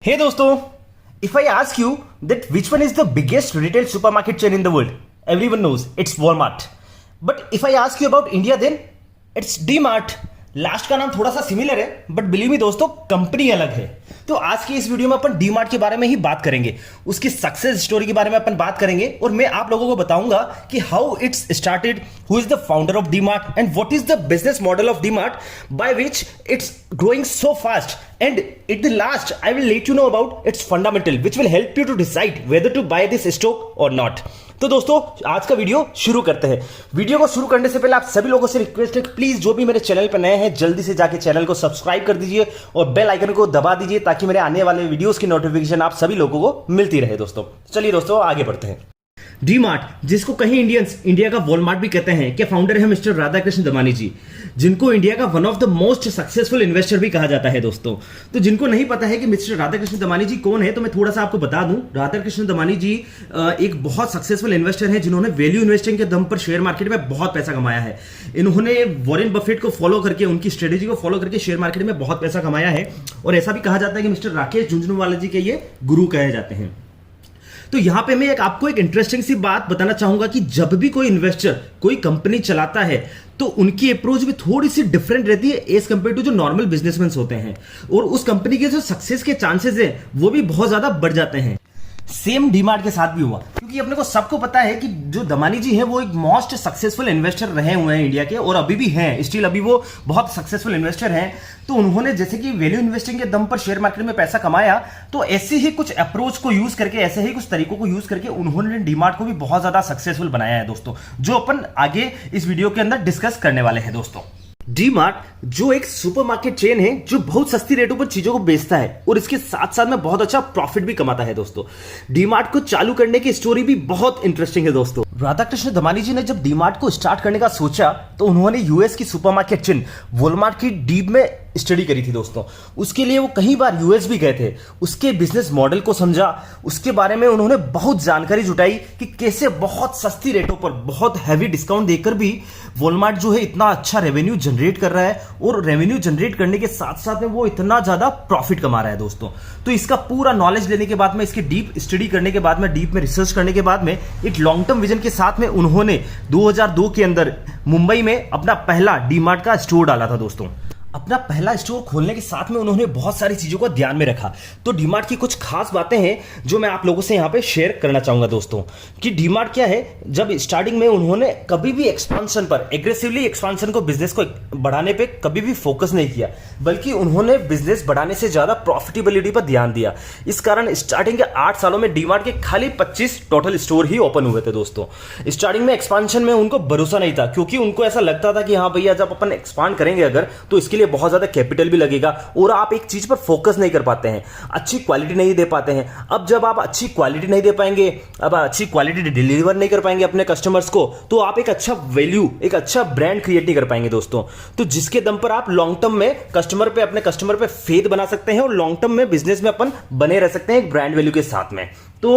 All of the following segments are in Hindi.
Hey दोस्तों, if I ask you that which one is the biggest retail supermarket chain in the world, everyone knows it's Walmart. But if I ask you about India, then it's D-Mart. Last का नाम थोड़ा सा सिमिलर है, बट बिलीव मी दोस्तों, कंपनी अलग है। तो आज की इस वीडियो में अपन डी-मार्ट के बारे में ही बात करेंगे, उसकी सक्सेस स्टोरी के बारे में अपन बात करेंगे और मैं आप लोगों को बताऊंगा कि how it's started, who is the founder of DMart and what is the business model of DMart by which it's growing so fast and at the last I will let you know about its fundamental which will help you to decide whether to buy this stock और नॉट। तो दोस्तों आज का वीडियो शुरू करते हैं। वीडियो को शुरू करने से पहले आप सभी लोगों से रिक्वेस्ट है कि प्लीज जो भी मेरे चैनल पर नए हैं जल्दी से जाके चैनल को सब्सक्राइब कर दीजिए और बेल आइकन को दबा दीजिए ताकि मेरे आने वाले वीडियोस की नोटिफिकेशन आप सभी लोगों को मिलती रहे। दोस्तों चलिए दोस्तों आगे बढ़ते हैं। डी-मार्ट, जिसको कहीं इंडियंस इंडिया का वॉलमार्ट भी कहते हैं, के फाउंडर है मिस्टर राधाकृष्ण दमानी जी, जिनको इंडिया का one of the most successful investor भी कहा जाता है। दोस्तों तो जिनको नहीं पता है कि मिस्टर राधाकृष्ण दमानी जी कौन है, तो मैं थोड़ा सा आपको बता दूं। राधाकृष्ण दमानी जी एक बहुत सक्सेसफुल इन्वेस्टर है जिन्होंने वैल्यू इन्वेस्टिंग के दम पर शेयर मार्केट में बहुत पैसा कमाया है। इन्होंने वॉरेन बफेट को फॉलो करके, उनकी स्ट्रेटेजी को फॉलो करके शेयर मार्केट में बहुत पैसा कमाया है और ऐसा भी कहा जाता है कि मिस्टर राकेश झुंझुनवाला जी के ये गुरु कहे जाते हैं। तो यहां पे मैं आपको एक इंटरेस्टिंग सी बात बताना चाहूंगा कि जब भी कोई इन्वेस्टर कोई कंपनी चलाता है तो उनकी अप्रोच भी थोड़ी सी डिफरेंट रहती है एज कंपेयर टू जो नॉर्मल बिजनेसमैन होते हैं और उस कंपनी के जो सक्सेस के चांसेस है वो भी बहुत ज्यादा बढ़ जाते हैं। सेम डी-मार्ट के साथ भी हुआ, क्योंकि अपने को सबको पता है कि जो दमानी जी हैं वो एक मोस्ट सक्सेसफुल इन्वेस्टर रहे हुए हैं इंडिया के और अभी भी हैं, स्टिल अभी वो बहुत सक्सेसफुल इन्वेस्टर हैं। तो उन्होंने जैसे कि वैल्यू इन्वेस्टिंग के दम पर शेयर मार्केट में पैसा कमाया, तो ऐसे ही कुछ अप्रोच को यूज करके, ऐसे ही कुछ तरीकों को यूज करके उन्होंने डी-मार्ट को भी बहुत ज्यादा सक्सेसफुल बनाया है दोस्तों, जो अपन आगे इस वीडियो के अंदर डिस्कस करने वाले हैं। दोस्तों डी-मार्ट जो एक सुपरमार्केट चेन है जो बहुत सस्ती रेटों पर चीजों को बेचता है और इसके साथ साथ में बहुत अच्छा प्रॉफिट भी कमाता है। दोस्तों डी-मार्ट को चालू करने की स्टोरी भी बहुत इंटरेस्टिंग है। दोस्तों राधाकृष्ण दमानी जी ने जब डी-मार्ट को स्टार्ट करने का सोचा तो उन्होंने यूएस की सुपरमार्केट चेन वॉलमार्ट की डीप में स्टडी करी थी। दोस्तों उसके लिए वो कई बार यूएस भी गए थे, उसके बिजनेस मॉडल को समझा, उसके बारे में उन्होंने बहुत जानकारी जुटाई कि कैसे बहुत सस्ती रेटों पर बहुत हैवी डिस्काउंट देकर भी वॉलमार्ट जो है इतना अच्छा रेवेन्यू जनरेट कर रहा है और रेवेन्यू जनरेट करने के साथ साथ में वो इतना ज्यादा प्रॉफिट कमा रहा है। दोस्तों तो इसका पूरा नॉलेज लेने के बाद में, इसकी डीप स्टडी करने के बाद में, डीप में रिसर्च करने के बाद में, एक लॉन्ग टर्म विजन के साथ में उन्होंने 2002 के अंदर मुंबई में अपना पहला डी-मार्ट का स्टोर डाला था। दोस्तों अपना पहला स्टोर खोलने के साथ में उन्होंने बहुत सारी चीजों को ध्यान में रखा। तो डी-मार्ट की कुछ खास बातें हैं जो मैं आप लोगों से यहां पे शेयर करना चाहूंगा। दोस्तों कि डी-मार्ट क्या है, जब स्टार्टिंग में उन्होंने कभी भी एक्सपांशन पर, एग्रेसिवली एक्सपांशन को, बिजनेस को बढ़ाने पे कभी भी फोकस नहीं किया, बल्कि उन्होंने बिजनेस बढ़ाने से ज्यादा प्रॉफिटेबिलिटी पर ध्यान दिया। इस कारण स्टार्टिंग के 8 सालों में डी-मार्ट के खाली 25 टोटल स्टोर ही ओपन हुए थे। दोस्तों स्टार्टिंग में एक्सपांशन में उनको भरोसा नहीं था, क्योंकि उनको ऐसा लगता था कि हाँ भैया जब अपन एक्सपांड करेंगे अगर, तो इसके लिए बहुत ज्यादा कैपिटल भी लगेगा और आप एक चीज पर फोकस नहीं कर पाते हैं, अच्छी क्वालिटी नहीं दे पाते हैं। अब जब आप अच्छी क्वालिटी नहीं दे पाएंगे, अब अच्छी क्वालिटी डिलीवर नहीं कर पाएंगे अपने कस्टमर्स को, तो आप एक अच्छा वैल्यू, एक अच्छा ब्रांड क्रिएट नहीं कर पाएंगे। दोस्तों तो जिसके दम पर आप लॉन्ग टर्म में कस्टमर पे, अपने कस्टमर पे फेथ बना सकते हैं और लॉन्ग टर्म में बिजनेस में अपन बने रह सकते हैं एक ब्रांड वैल्यू के साथ में। तो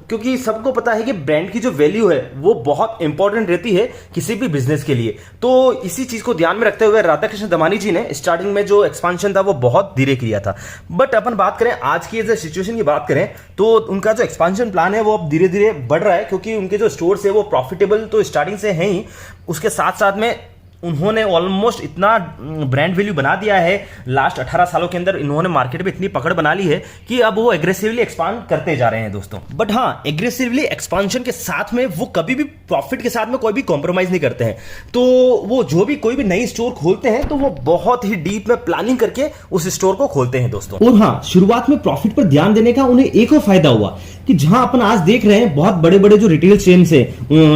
क्योंकि सबको पता है कि ब्रांड की जो वैल्यू है वो बहुत इंपॉर्टेंट रहती है किसी भी बिजनेस के लिए, तो इसी चीज को ध्यान में रखते हुए राधाकृष्ण दमानी जी ने स्टार्टिंग में जो एक्सपांशन था वो बहुत धीरे किया था। बट अपन बात करें आज की जो सिचुएशन की बात करें तो उनका जो एक्सपांशन प्लान है वो अब धीरे धीरे बढ़ रहा है, क्योंकि उनके जो स्टोर्स है वो प्रॉफिटेबल तो स्टार्टिंग से है ही, उसके साथ साथ में उन्होंने ऑलमोस्ट इतना ब्रांड वैल्यू बना दिया है लास्ट 18 सालों के अंदर, इन्होंने मार्केट में इतनी पकड़ बना ली है कि अब वो एग्रेसिवली एक्सपांड करते जा रहे हैं। दोस्तों बट हाँ, एग्रेसिवली एक्सपांशन के साथ में वो कभी भी प्रॉफिट के साथ में कोई भी कॉम्प्रोमाइज नहीं करते हैं। तो वो जो भी कोई भी नई स्टोर खोलते हैं तो वो बहुत ही डीप में प्लानिंग करके उस स्टोर को खोलते हैं। दोस्तों और हाँ, शुरुआत में प्रॉफिट पर ध्यान देने का उन्हें एक और फायदा हुआ कि जहां अपन आज देख रहे हैं बहुत बड़े बड़े जो रिटेल चेन्स है,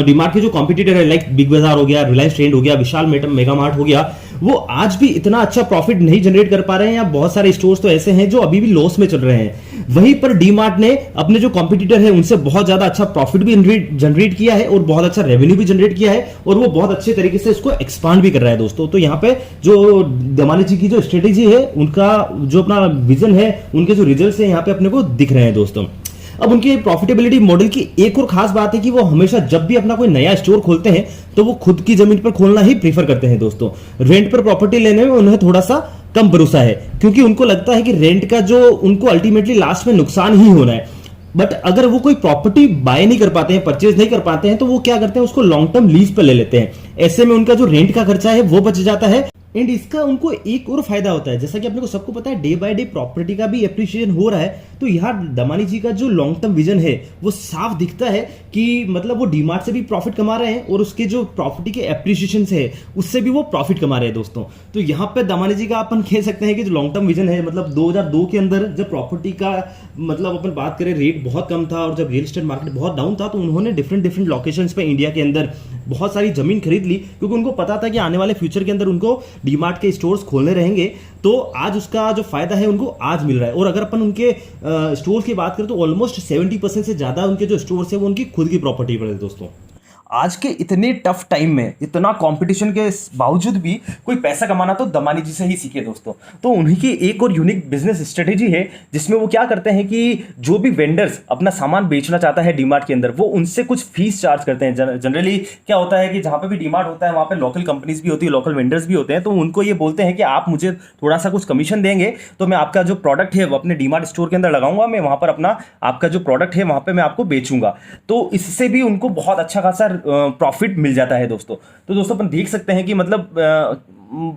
डी-मार्ट के जो कॉम्पिटिटर है लाइक बिग बाजार हो गया, रिलायंस ट्रेंड हो गया, विशाल मेगा मार्ट हो गया, वो आज भी इतना अच्छा प्रॉफिट नहीं जनरेट कर पा रहे हैं, या बहुत सारे स्टोर्स तो ऐसे हैं जो अभी भी लॉस में चल रहे हैं। वहीं पर डी-मार्ट ने अपने जो कॉम्पिटिटर है उनसे बहुत ज्यादा अच्छा प्रॉफिट भी जनरेट किया है और बहुत अच्छा रेवेन्यू भी जनरेट किया है और वो बहुत अच्छे तरीके से इसको एक्सपांड भी कर रहा है। दोस्तों तो यहाँ पे जो दमानी जी की जो स्ट्रेटेजी है, उनका जो अपना विजन है, उनके जो रिजल्ट है यहाँ पे अपने को दिख रहे हैं। दोस्तों अब उनके प्रॉफिटेबिलिटी मॉडल की एक और खास बात है कि वो हमेशा जब भी अपना कोई नया स्टोर खोलते हैं तो वो खुद की जमीन पर खोलना ही प्रीफर करते हैं। दोस्तों रेंट पर प्रॉपर्टी लेने में उन्हें थोड़ा सा कम भरोसा है, क्योंकि उनको लगता है कि रेंट का जो उनको अल्टीमेटली लास्ट में नुकसान ही होना है। बट अगर वो कोई प्रॉपर्टी बाय नहीं कर पाते हैं, परचेज नहीं कर पाते हैं, तो वो क्या करते हैं, उसको लॉन्ग टर्म लीज पर ले लेते हैं। ऐसे में उनका जो रेंट का खर्चा है वो बच जाता है। एंड इसका उनको एक और फायदा होता है, जैसा कि अपने को सबको पता है, डे बाय डे प्रॉपर्टी का भी एप्रिशिएशन हो रहा है। तो यहाँ दमानी जी का जो लॉन्ग टर्म विजन है वो साफ दिखता है कि मतलब वो डीमार्ट से भी प्रॉफिट कमा रहे हैं और उसके जो प्रॉपर्टी के एप्रिशिएशन है उससे भी वो प्रॉफिट कमा रहे हैं दोस्तों। तो यहाँ पे दमानी जी का अपन कह सकते हैं कि जो लॉन्ग टर्म विजन है, मतलब 2002 के अंदर जब प्रॉपर्टी का मतलब अपन बात करें रेट बहुत कम था और जब रियल एस्टेट मार्केट बहुत डाउन था, तो उन्होंने डिफरेंट लोकेशंस पे इंडिया के अंदर बहुत सारी जमीन खरीद ली, क्योंकि उनको पता था कि आने वाले फ्यूचर के अंदर उनको डीमार्ट के स्टोर्स खोलने रहेंगे। तो आज उसका जो फायदा है उनको आज मिल रहा है। और अगर अपन उनके स्टोर्स की बात करें तो ऑलमोस्ट 70% से ज्यादा उनके जो स्टोर्स है वो उनकी खुद की प्रॉपर्टी पर है दोस्तों। आज के इतने टफ टाइम में, इतना कंपटीशन के बावजूद भी कोई पैसा कमाना तो दमानी जी से ही सीखे दोस्तों। तो उन्हीं की एक और यूनिक बिजनेस स्ट्रेटेजी है, जिसमें वो क्या करते हैं कि जो भी वेंडर्स अपना सामान बेचना चाहता है डीमार्ट के अंदर, वो उनसे कुछ फीस चार्ज करते हैं। जनरली क्या होता है कि जहां पे भी डीमार्ट होता है वहां पे लोकल कंपनीज भी होती है, लोकल वेंडर्स भी होते हैं। तो उनको ये बोलते हैं कि आप मुझे थोड़ा सा कुछ कमीशन देंगे तो मैं आपका जो प्रोडक्ट है वो अपने डीमार्ट स्टोर के अंदर लगाऊंगा, मैं वहां पर अपना आपका जो प्रोडक्ट है वहां पर मैं आपको बेचूंगा। तो इससे भी उनको बहुत अच्छा खासा प्रॉफिट मिल जाता है दोस्तों। तो दोस्तों अपन देख सकते हैं कि मतलब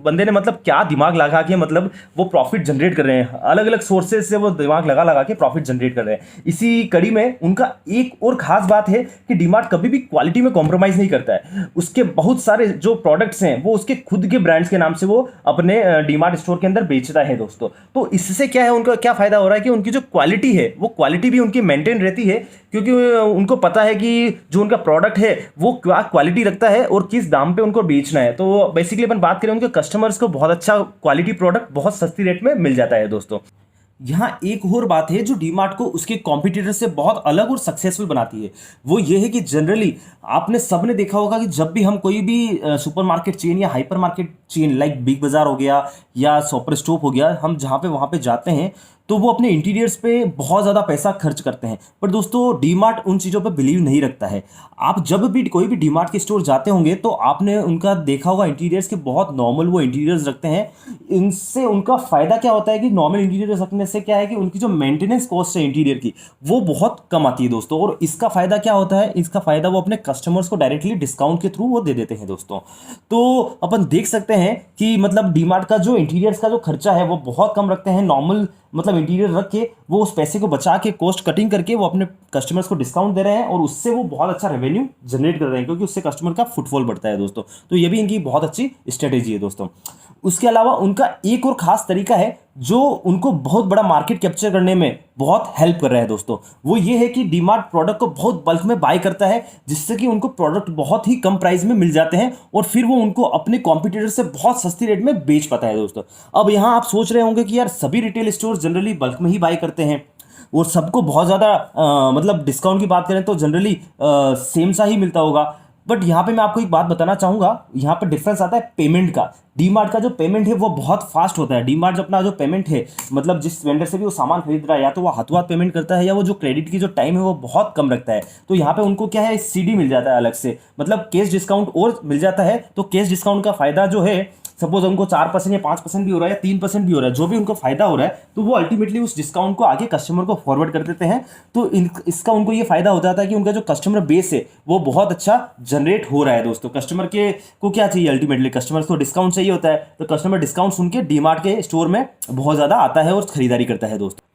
बंदे ने मतलब क्या दिमाग लगा के मतलब वो प्रॉफिट जनरेट कर रहे हैं, अलग अलग सोर्सेज से वो दिमाग लगा के प्रॉफिट जनरेट कर रहे हैं। इसी कड़ी में उनका एक और खास बात है कि डीमार्ट कभी भी क्वालिटी में कॉम्प्रोमाइज नहीं करता है। उसके बहुत सारे जो प्रोडक्ट्स हैं वो उसके खुद के ब्रांड्स के नाम से वो अपने डीमार्ट स्टोर के अंदर बेचता है दोस्तों। तो इससे क्या है, उनका क्या फायदा हो रहा है कि उनकी जो क्वालिटी है वो क्वालिटी भी उनकी मेंटेन रहती है, क्योंकि उनको पता है कि जो उनका प्रोडक्ट है वो क्या क्वालिटी रखता है और किस दाम पे उनको बेचना है। तो बेसिकली अपन बात करें, उनके कस्टमर्स को बहुत अच्छा क्वालिटी प्रोडक्ट बहुत सस्ती रेट में मिल जाता है दोस्तों। यहाँ एक और बात है जो डीमार्ट को उसके कॉम्पिटिटर से बहुत अलग और सक्सेसफुल बनाती है, वो ये है कि जनरली आपने सबने देखा होगा कि जब भी हम कोई भी सुपरमार्केट चेन या hyper market chain like big बाजार हो गया या सुपर स्टॉप हो गया, हम जहाँ पे वहाँ पे जाते हैं तो वो अपने इंटीरियर्स पे बहुत ज़्यादा पैसा खर्च करते हैं। पर दोस्तों डीमार्ट उन चीज़ों पे बिलीव नहीं रखता है। आप जब भी कोई भी डीमार्ट के स्टोर जाते होंगे तो आपने उनका देखा होगा इंटीरियर्स के बहुत नॉर्मल वो इंटीरियर्स रखते हैं। इनसे उनका फ़ायदा क्या होता है कि नॉर्मल इंटीरियर्स रखने से क्या है कि उनकी जो मेंटेनेंस कॉस्ट है इंटीरियर की वो बहुत कम आती है दोस्तों। और इसका फ़ायदा क्या होता है, इसका फ़ायदा वो अपने कस्टमर्स को डायरेक्टली डिस्काउंट के थ्रू वो दे देते हैं दोस्तों। तो अपन देख सकते हैं कि मतलब डीमार्ट का जो इंटीरियर्स का जो खर्चा है वो बहुत कम रखते हैं। नॉर्मल मतलब इंटीरियर रख के वो उस पैसे को बचा के कॉस्ट कटिंग करके वो अपने कस्टमर्स को डिस्काउंट दे रहे हैं और उससे वो बहुत अच्छा रेवेन्यू जनरेट कर रहे हैं, क्योंकि उससे कस्टमर का फुटफॉल बढ़ता है दोस्तों। तो ये भी इनकी बहुत अच्छी स्ट्रेटेजी है दोस्तों। उसके अलावा उनका एक और खास तरीका है जो उनको बहुत बड़ा मार्केट कैप्चर करने में बहुत हेल्प कर रहा है दोस्तों। वो ये है कि डीमार्ट प्रोडक्ट को बहुत बल्क में बाय करता है, जिससे कि उनको प्रोडक्ट बहुत ही कम प्राइस में मिल जाते हैं और फिर वो उनको अपने कॉम्पिटिटर से बहुत सस्ती रेट में बेच पाता है दोस्तों। अब यहाँ आप सोच रहे होंगे कि यार सभी रिटेल स्टोर जनरली बल्क में ही बाय करते हैं और सबको बहुत ज़्यादा मतलब डिस्काउंट की बात करें तो जनरली सेम सा ही मिलता होगा। बट यहाँ पे मैं आपको एक बात बताना चाहूँगा, यहाँ पे डिफरेंस आता है पेमेंट का। डीमार्ट का जो पेमेंट है वो बहुत फास्ट होता है। डीमार्ट अपना जो पेमेंट है मतलब जिस वेंडर से भी वो सामान खरीद रहा है, या तो वो हाथों हाथ पेमेंट करता है या वो जो क्रेडिट की जो टाइम है वो बहुत कम रखता है। तो यहाँ पे उनको क्या है, सीडी मिल जाता है अलग से, मतलब कैश डिस्काउंट और मिल जाता है। तो कैश डिस्काउंट का फायदा जो है, सपोज उनको 4% या 5% भी हो रहा है या 3% भी हो रहा है, जो भी उनको फायदा हो रहा है, तो वो अल्टीमेटली उस डिस्काउंट को आगे कस्टमर को फॉरवर्ड कर देते हैं। तो इसका उनको ये फायदा हो जाता है कि उनका जो कस्टमर बेस है वो बहुत अच्छा जनरेट हो रहा है दोस्तों। कस्टमर के को क्या चाहिए, अल्टीमेटली कस्टमर को डिस्काउंट चाहिए होता है। तो कस्टमर डिस्काउंट सुन के डीमार्ट के स्टोर में बहुत ज़्यादा आता है और खरीदारी करता है दोस्तों।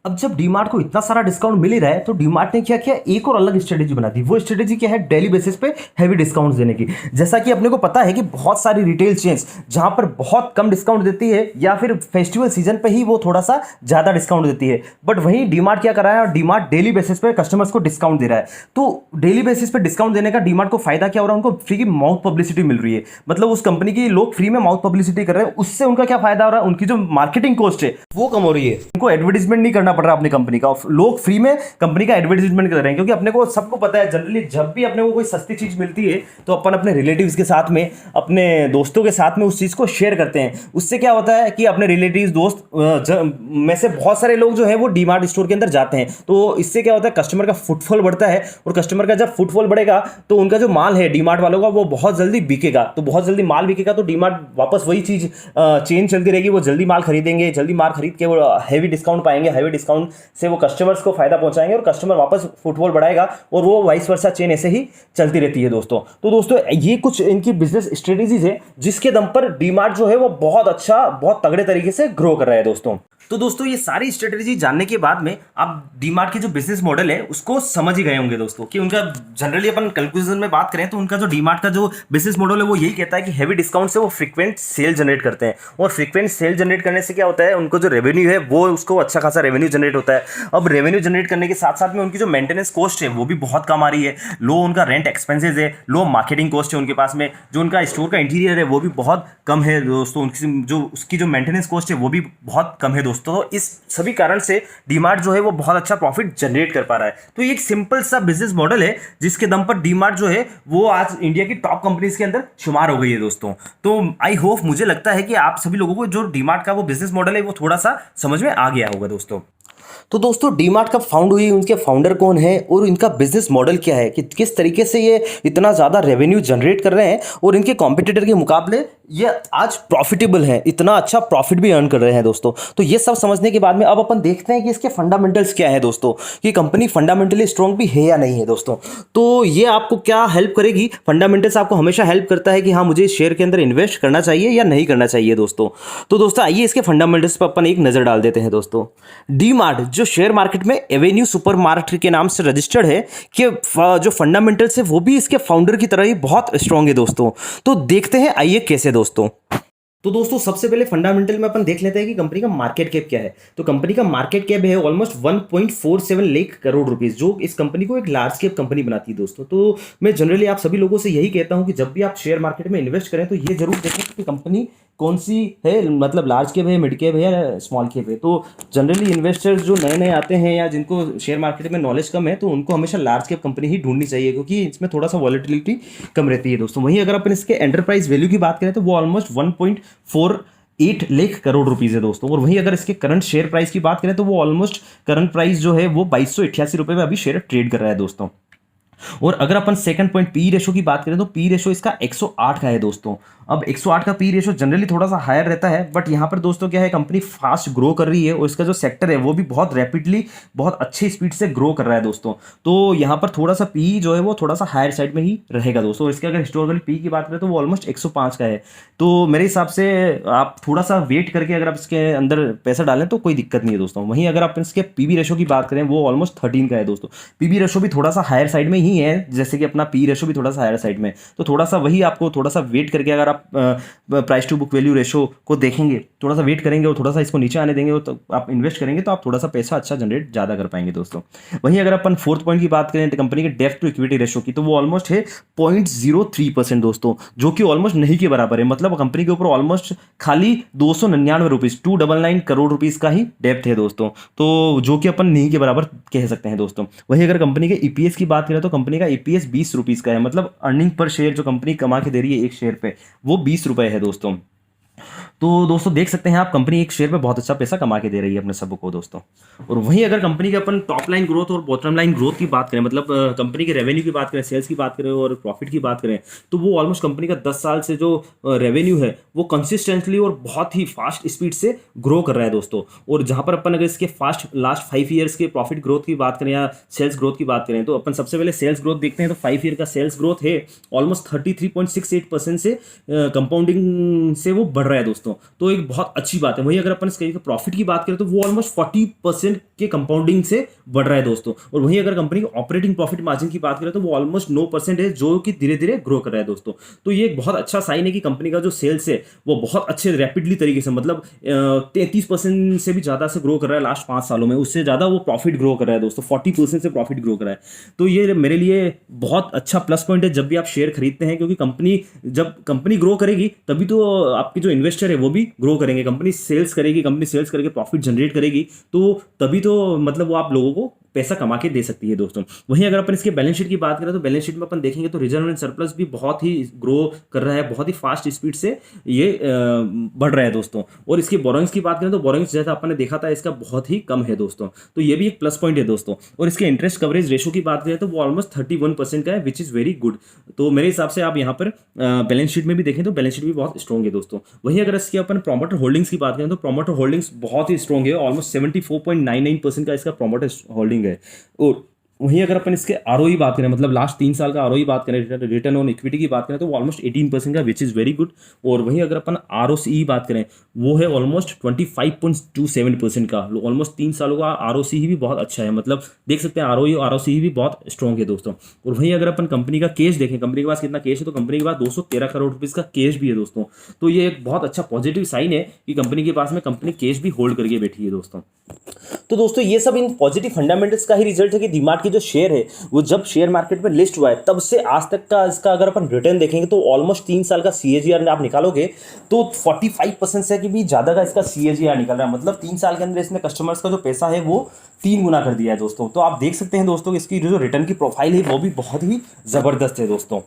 अब जब डीमार्ट को इतना सारा डिस्काउंट मिल ही रहा है तो डीमार्ट ने क्या किया, एक और अलग स्ट्रेटेजी बना दी। वो स्ट्रेटेजी क्या है, डेली बेसिस पे हैवी डिस्काउंट्स देने की। जैसा कि अपने को पता है कि बहुत सारी रिटेल चेन्स जहां पर बहुत कम डिस्काउंट देती है या फिर फेस्टिवल सीजन पे ही वो थोड़ा सा ज्यादा डिस्काउंट देती है, बट वहीं डीमार्ट क्या कर रहा है, और डीमार्ट डेली बेसिस पे कस्टमर्स को डिस्काउंट दे रहा है। तो डेली बेसिस पे डिस्काउंट देने का डीमार्ट को फायदा क्या हो रहा है, उनको फ्री की माउथ पब्लिसिटी मिल रही है। मतलब उस कंपनी की लोग फ्री में माउथ पब्लिसिटी कर रहे हैं, उससे उनका क्या फायदा हो रहा है, उनकी जो मार्केटिंग कॉस्ट है वो कम हो रही है, उनको एडवर्टीजमेंट नहीं करना करना पड़ रहा है अपनी कंपनी का। लोग फ्री में कंपनी का एडवर्टाइजमेंट कर रहे हैं, क्योंकि अपने को सबको पता है जनरली जब भी अपने को कोई सस्ती चीज मिलती है तो अपन अपने रिलेटिव्स के साथ में, अपने दोस्तों के साथ में उस चीज को शेयर करते हैं। उससे क्या होता है कि अपने रिलेटिव्स दोस्त में से बहुत सारे लोग जो है वो डीमार्ट स्टोर के अंदर जाते हैं, तो इससे क्या होता है कस्टमर का फुटफॉल बढ़ता है, और कस्टमर का जब फुटफॉल बढ़ेगा तो उनका जो माल है डीमार्ट वालों का वो बहुत जल्दी बिकेगा। तो बहुत जल्दी माल बिकेगा तो डीमार्ट वापस वही चीज चेन चलती रहेगी, वो जल्दी माल खरीदेंगे, जल्दी माल खरीद के वो हैवी डिस्काउंट पाएंगे, हैवी डिस्काउंट से वो कस्टमर्स को फायदा पहुंचाएंगे और कस्टमर वापस फुटफॉल बढ़ाएगा, और वो वाइस वर्सा चेन ऐसे ही चलती रहती है दोस्तों। तो दोस्तों ये कुछ इनकी बिजनेस स्ट्रेटेजीज है जिसके दम पर डीमार्ट जो है वो बहुत अच्छा, बहुत तगड़े तरीके से ग्रो कर रहा है दोस्तों। तो दोस्तों ये सारी स्ट्रेटेजी जानने के बाद में आप डीमार्ट के जो बिजनेस मॉडल है उसको समझ ही गए होंगे दोस्तों, कि उनका जनरली अपन कंक्लूजन में बात करें तो उनका जो डीमार्ट का जो बिजनेस मॉडल है वो यही कहता है कि हैवी डिस्काउंट से वो फ्रीक्वेंट सेल जनरेट करते हैं, और फ्रीक्वेंट सेल जनरेट करने से क्या होता है उनको जो रेवेन्यू है वो उसको अच्छा खासा रेवेन्यू जनरेट होता है। अब रेवेन्यू जनरेट करने के साथ साथ में उनकी जो मेंटेनेंस कॉस्ट है वो भी बहुत कम आ रही है, लो उनका रेंट एक्सपेंसेस है, लो मार्केटिंग कॉस्ट है उनके पास में, जो उनका स्टोर का इंटीरियर है वो भी बहुत कम है दोस्तों, उनकी जो उसकी जो मेंटेनेंस कॉस्ट है वो भी बहुत कम है दोस्तों। तो इस सभी कारण से डीमार्ट जो है वो बहुत अच्छा प्रॉफिट जनरेट कर पा रहा है। तो ये एक सिंपल सा बिजनेस मॉडल है जिसके दम पर डीमार्ट जो है वो आज इंडिया की टॉप कंपनीज के अंदर शुमार हो गई है दोस्तों। तो आई होप, मुझे लगता है कि आप सभी लोगों को जो डीमार्ट का वो बिजनेस मॉडल है वो थोड़ा सा समझ में आ गया होगा दोस्तों। तो दोस्तों डीमार्ट कब फाउंड हुई, उनके फाउंडर कौन है और इनका बिजनेस मॉडल क्या है, कि किस तरीके से ये इतना ज़्यादा रेवेन्यू जनरेट कर रहे हैं और इनके कॉम्पिटिटर के मुकाबले ये आज प्रॉफिटेबल है, इतना अच्छा प्रॉफिट भी अर्न कर रहे हैं दोस्तों। तो ये सब समझने के बाद में अब अपन देखते हैं कि इसके फंडामेंटल्स क्या है दोस्तों, कि कंपनी फंडामेंटली स्ट्रॉन्ग भी है या नहीं है दोस्तों। तो ये आपको क्या हेल्प करेगी, फंडामेंटल्स आपको हमेशा हेल्प करता है कि हाँ मुझे इस शेयर के अंदर इन्वेस्ट करना चाहिए या नहीं करना चाहिए दोस्तों। तो दोस्तों आइए इसके फंडामेंटल्स पर अपन एक नज़र डाल देते हैं दोस्तों। डीमार्ट जो शेयर मार्केट में एवेन्यू सुपरमार्केट के नाम से रजिस्टर्ड है, कि जो फंडामेंटल्स है वो भी इसके फाउंडर की तरह ही बहुत स्ट्रांग है दोस्तों। तो देखते हैं आइए कैसे दोस्तों। तो दोस्तों सबसे पहले फंडामेंटल में अपन देख लेते हैं कि कंपनी का मार्केट कैप क्या है। तो कंपनी का मार्केट कैप है ऑलमोस्ट 1.47 लाख करोड़ रुपीस, जो इस कंपनी को एक लार्ज कैप कंपनी बनाती है दोस्तों। तो मैं जनरली आप सभी लोगों से यही कहता हूं कि जब भी आप शेयर मार्केट में इन्वेस्ट करें तो ये जरूर देखें कि कंपनी कौन सी है, मतलब लार्ज कैप है, मिड कैप है या स्मॉल कैप है। तो जनरली इन्वेस्टर्स जो नए नए आते हैं या जिनको शेयर मार्केट में नॉलेज कम है तो उनको हमेशा लार्ज कैप कंपनी ही ढूंढनी चाहिए, क्योंकि इसमें थोड़ा सा वॉलेटिलिटी कम रहती है दोस्तों। वहीं अगर अपन इसके एंटरप्राइज वैल्यू की बात करें तो वो ऑलमोस्ट 1.48 लाख करोड़ रुपीस है दोस्तों। और वहीं अगर इसके करंट शेयर प्राइस की बात करें तो वो ऑलमोस्ट करंट प्राइस जो है वो 2288 रुपये में अभी शेयर ट्रेड कर रहा है दोस्तों। और अगर अपन सेकंड पॉइंट पी रेशो की बात करें तो पी रेशो इसका 108 का है दोस्तों। अब 108 का पी रेशो जनरली थोड़ा सा हायर रहता है, बट यहाँ पर दोस्तों क्या है, कंपनी फास्ट ग्रो कर रही है और इसका जो सेक्टर है वो भी बहुत रैपिडली, बहुत अच्छी स्पीड से ग्रो कर रहा है दोस्तों। तो यहाँ पर थोड़ा सा पी जो है वो थोड़ा सा हायर साइड में ही रहेगा दोस्तों। और इसके अगर हिस्टोरिकल पी की बात करें तो वो ऑलमोस्ट 105 का है। तो मेरे हिसाब से आप थोड़ा सा वेट करके अगर आप इसके अंदर पैसा डालें तो कोई दिक्कत नहीं है दोस्तों। वहीं अगर आप इसके पीबी रेशो की बात करें वो ऑलमोस्ट 13 का है दोस्तों। पीबी रेशो भी थोड़ा सा हायर साइड में ही है, जैसे कि अपना पी रेशो भी थोड़ा सा हायर साइड में। तो थोड़ा सा वही आपको थोड़ा सा वेट करके अगर आप price to book value ratio को देखेंगे, थोड़ा सा वेट करेंगे और थोड़ा सा इसको नीचे आने देंगे तो आप इन्वेस्ट करेंगे तो आप थोड़ा सा पैसा अच्छा जनरेट ज़्यादा कर पाएंगे दोस्तों। वहीं अगर अपन फोर्थ पॉइंट की बात करें तो कंपनी के डेब्ट टू इक्विटी रेशो की, तो वो ऑलमोस्ट है 0.03% दोस्तों, जो कि ऑलमोस्ट नहीं के बराबर है। मतलब कंपनी के ऊपर ऑलमोस्ट खाली 299 रुपीज़ 299 करोड़ रुपीज़ का ही डेब्ट है दोस्तों। तो जो कि अपन नहीं के बराबर कह सकते हैं दोस्तों। वहीं अगर कंपनी के ईपीएस की बात करें तो कंपनी का ईपीएस 20 रुपीज़ का है, मतलब अर्निंग पर शेयर जो कंपनी कमा के दे रही है एक शेयर पे वो 20 रुपये है दोस्तों। तो दोस्तों देख सकते हैं आप, कंपनी एक शेयर पे बहुत अच्छा पैसा कमा के दे रही है अपने सबको दोस्तों। और वहीं अगर कंपनी के अपन टॉप लाइन ग्रोथ और बॉटम लाइन ग्रोथ की बात करें, मतलब कंपनी के रेवेन्यू की बात करें, सेल्स की बात करें और प्रॉफिट की बात करें, तो वो ऑलमोस्ट कंपनी का 10 साल से जो रेवेन्यू है वो कंसिस्टेंटली और बहुत ही फास्ट स्पीड से ग्रो कर रहा है दोस्तों। और जहां पर अपन अगर इसके लास्ट 5 ईयर्स के प्रॉफिट ग्रोथ की बात करें या सेल्स ग्रोथ की बात करें, तो अपन सबसे पहले सेल्स ग्रोथ देखते हैं। तो 5 ईयर का सेल्स ग्रोथ है ऑलमोस्ट 33.68% से कंपाउंडिंग से वो बढ़ रहा है दोस्तों। तो एक बहुत अच्छी बात है। वहीं अगर अपन इसके प्रॉफिट की बात करें तो वो ऑलमोस्ट 40% के कंपाउंडिंग से बढ़ रहा है दोस्तों। और वहीं अगर कंपनी की ऑपरेटिंग प्रॉफिट मार्जिन की बात करें तो वो ऑलमोस्ट 9% है, जो कि धीरे धीरे ग्रो कर रहा है दोस्तों। तो ये एक बहुत अच्छा साइन है कि कंपनी का जो सेल्स है वो बहुत अच्छे रैपिडली तरीके से, मतलब 33% से भी ज्यादा से ग्रो कर रहा है लास्ट 5 सालों में। उससे ज्यादा वो प्रॉफिट ग्रो कर रहा है दोस्तों, 40% से प्रॉफिट ग्रो कर रहा है। तो ये मेरे लिए बहुत अच्छा प्लस पॉइंट है जब भी आप शेयर खरीदते हैं, क्योंकि जब कंपनी ग्रो करेगी तभी तो आपकी जो इन्वेस्टर है वो भी ग्रो करेंगे, कंपनी सेल्स करेगी, कंपनी सेल्स करके प्रॉफिट जनरेट करेगी, तो तभी तो मतलब वो आप लोगों को पैसा कमा के दे सकती है दोस्तों। वहीं अगर अपन इसके बैलेंस शीट की बात करें तो बैलेंस शीट में अपन देखेंगे तो रिजर्व एंड सरप्लस भी बहुत ही ग्रो कर रहा है, बहुत ही फास्ट स्पीड से ये बढ़ रहा है दोस्तों। और इसकी बोरोइंग्स की बात करें तो बोरोइंग्स जैसा अपन ने देखा था इसका बहुत ही कम है दोस्तों, तो ये भी एक प्लस पॉइंट है दोस्तों। और इसके इंटरेस्ट कवरेज रेशो की बात करें तो वो ऑलमोस्ट 31% का है, विच इज़ वेरी गुड। तो मेरे हिसाब से आप यहाँ पर बैलेंस शीट में भी देखें तो बैलेंस शीट भी बहुत स्ट्रॉग है दोस्तों। वहीं अगर इसकी अपन प्रोमोटर होल्डिंग्स की बात करें तो प्रोमोटर होल्डिंग्स बहुत ही स्ट्रॉग है, ऑलमोस्ट 74.99% का इसका प्रोमोटर होल्डिंग है। और वहीं अगर अपन इसके आरओई बात करें, मतलब लास्ट 3 साल का आरओई बात करें, रिटर्न ऑन इक्विटी की बात करें तो वो ऑलमोस्ट 18% का, विच इज़ वेरी गुड। और वहीं अगर अपन आरओसीई बात करें वो है ऑलमोस्ट 25.27% का, ऑलमोस्ट 3 सालों का आरओसीई भी बहुत अच्छा है, मतलब देख सकते हैं आरओई और आरओसीई भी बहुत स्ट्रॉन्ग है दोस्तों। और वहीं अगर अपन कंपनी का कैश देखें, कंपनी के पास कितना कैश है, तो कंपनी के पास 213 करोड़ रुपीज़ का कैश भी है दोस्तों। तो ये एक बहुत अच्छा पॉजिटिव साइन है कि कंपनी के पास में कंपनी कैश भी होल्ड करके बैठी है दोस्तों। तो दोस्तों ये सब इन पॉजिटिव फंडामेंटल्स का ही रिजल्ट है कि डीमार्ट की जो शेयर है वो जब शेयर मार्केट में लिस्ट हुआ है तब से आज तक का इसका अगर अपन रिटर्न देखेंगे तो ऑलमोस्ट 3 साल का CAGR आप निकालोगे तो 45% से भी ज़्यादा का इसका CAGR निकल रहा है। मतलब 3 साल के अंदर इसने कस्टमर्स का जो पैसा है वो 3 गुना कर दिया है दोस्तों। तो आप देख सकते हैं दोस्तों इसकी जो रिटर्न की प्रोफाइल है वो भी बहुत ही ज़बरदस्त है दोस्तों।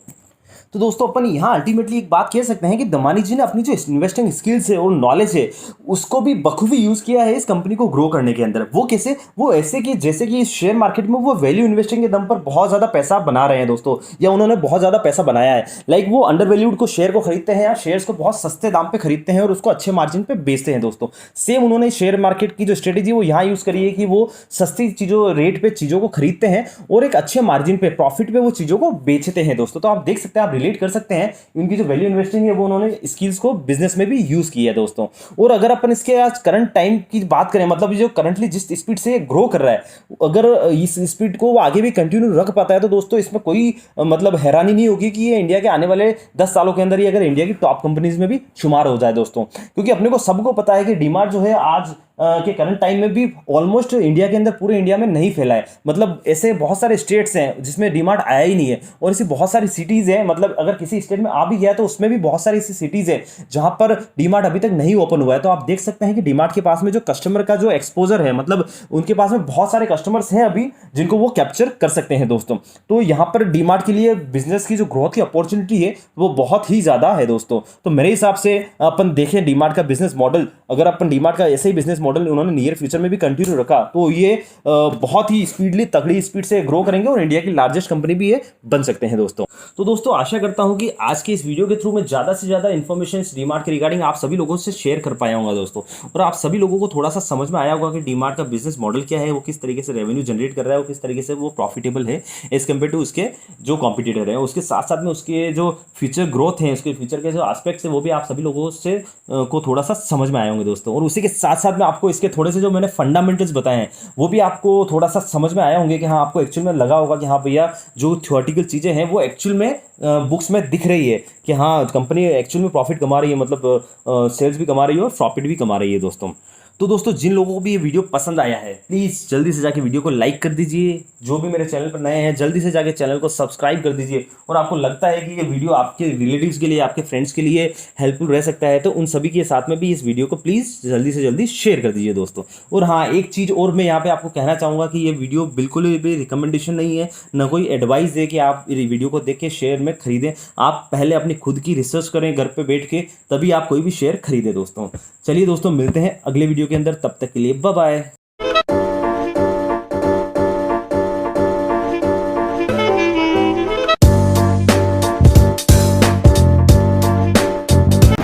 तो दोस्तों अपन यहाँ अल्टीमेटली एक बात कह सकते हैं कि दमानी जी ने अपनी जो इन्वेस्टिंग स्किल्स है और नॉलेज है उसको भी बखूबी यूज़ किया है इस कंपनी को ग्रो करने के अंदर। वो कैसे? वो ऐसे कि जैसे कि इस शेयर मार्केट में वो वैल्यू इन्वेस्टिंग के दम पर बहुत ज़्यादा पैसा बना रहे हैं दोस्तों, या उन्होंने बहुत ज़्यादा पैसा बनाया है। लाइक वो अंडर वैल्यूड को शेयर को खरीदते हैं या शेयर्स को बहुत सस्ते दाम पर खरीदते हैं और उसको अच्छे मार्जिन पर बेचते हैं दोस्तों। सेम उन्होंने शेयर मार्केट की जो स्ट्रेटेजी वो यहाँ यूज़ करी है कि वो सस्ती चीज़ों रेट पर चीज़ों को खरीदते हैं और एक अच्छे मार्जिन पे प्रॉफिट पे वो चीज़ों को बेचते हैं दोस्तों। तो आप देख सकते हैं, आप रिलेट कर सकते हैं उनकी जो वैल्यू इन्वेस्टिंग है वो उन्होंने स्किल्स को बिजनेस में भी यूज किया है दोस्तों। और अगर अपन इसके आज करंट टाइम की बात करें, मतलब जो करंटली जिस स्पीड से ग्रो कर रहा है, अगर इस स्पीड को वो आगे भी कंटिन्यू रख पाता है तो दोस्तों इसमें कोई मतलब हैरानी नहीं होगी कि ये इंडिया के आने वाले 10 सालों के अंदर ही अगर इंडिया की टॉप कंपनीज में भी शुमार हो जाए दोस्तों। क्योंकि अपने को सबको पता है कि डीमार्ट जो है आज के करंट टाइम में भी ऑलमोस्ट इंडिया के अंदर पूरे इंडिया में नहीं फैला है। मतलब ऐसे बहुत सारे स्टेट्स हैं जिसमें डीमार्ट आया ही नहीं है, और ऐसी बहुत सारी सिटीज़ हैं, मतलब अगर किसी स्टेट में आ भी गया तो उसमें भी बहुत सारी ऐसी सिटीज़ हैं जहां पर डीमार्ट अभी तक नहीं ओपन हुआ है। तो आप देख सकते हैं कि डीमार्ट के पास में जो कस्टमर का जो एक्सपोजर है, मतलब उनके पास में बहुत सारे कस्टमर्स हैं अभी जिनको वो कैप्चर कर सकते हैं दोस्तों। तो यहाँ पर डीमार्ट के लिए बिजनेस की जो ग्रोथ की अपॉर्चुनिटी है वो बहुत ही ज़्यादा है दोस्तों। तो मेरे हिसाब से अपन देखें डीमार्ट का बिजनेस मॉडल, अगर अपन डीमार्ट का ऐसे ही बिजनेस मॉडल उन्होंने नियर फ्यूचर में भी कंटिन्यू रखा तो ये बहुत ही स्पीडली तगड़ी स्पीड से ग्रो करेंगे और इंडिया की लार्जेस्ट कंपनी भी ये बन सकते हैं दोस्तों। तो दोस्तों आशा करता हूं कि आज के इस वीडियो के थ्रू मैं ज़्यादा से ज़्यादा इन्फॉर्मेशन डीमार्ट के रिगार्डिंग आप सभी लोगों से शेयर कर पाया होगा दोस्तों, और आप सभी लोगों को थोड़ा सा समझ में आया होगा कि डीमार्ट का बिजनेस मॉडल क्या है, वो किस तरीके से रेवेन्यू जनरेट कर रहा है, वो किस तरीके से वो प्रॉफिटेबल है एज कम्पेयर टू उसके जो कॉम्पिटिटर है। उसके साथ साथ में उसके जो फ्यूचर ग्रोथ है, उसके फ्यूचर के जो एस्पेक्ट्स है वो भी आप सभी लोगों से को थोड़ा सा समझ में आए होंगे दोस्तों। और उसी के साथ साथ में आपको इसके थोड़े से जो मैंने फंडामेंटल्स बताए हैं वो भी आपको थोड़ा सा समझ में आया होंगे कि हाँ आपको एक्चुअल में लगा होगा कि हाँ भैया जो थ्योरेटिकल चीज़ें हैं वो एक्चुअल में बुक्स में दिख रही है कि हाँ कंपनी एक्चुअल में प्रॉफिट कमा रही है, मतलब सेल्स भी कमा रही है और प्रॉफिट भी कमा रही है दोस्तों। तो दोस्तों जिन लोगों को भी ये वीडियो पसंद आया है प्लीज़ जल्दी से जाके वीडियो को लाइक कर दीजिए। जो भी मेरे चैनल पर नए हैं जल्दी से जाके चैनल को सब्सक्राइब कर दीजिए। और आपको लगता है कि ये वीडियो आपके रिलेटिव्स के लिए, आपके फ्रेंड्स के लिए हेल्पफुल रह सकता है तो उन सभी के साथ में भी इस वीडियो को प्लीज़ जल्दी से जल्दी शेयर कर दीजिए दोस्तों। और हाँ एक चीज़ और मैं यहाँ पे आपको कहना चाहूँगा कि ये वीडियो बिल्कुल भी रिकमेंडेशन नहीं है, ना कोई एडवाइस है कि आप वीडियो को देख के शेयर में खरीदें। आप पहले अपनी खुद की रिसर्च करें घर पर बैठ के, तभी आप कोई भी शेयर खरीदें दोस्तों। चलिए दोस्तों मिलते हैं अगले वीडियो के अंदर, तब तक के लिए बाय बाय।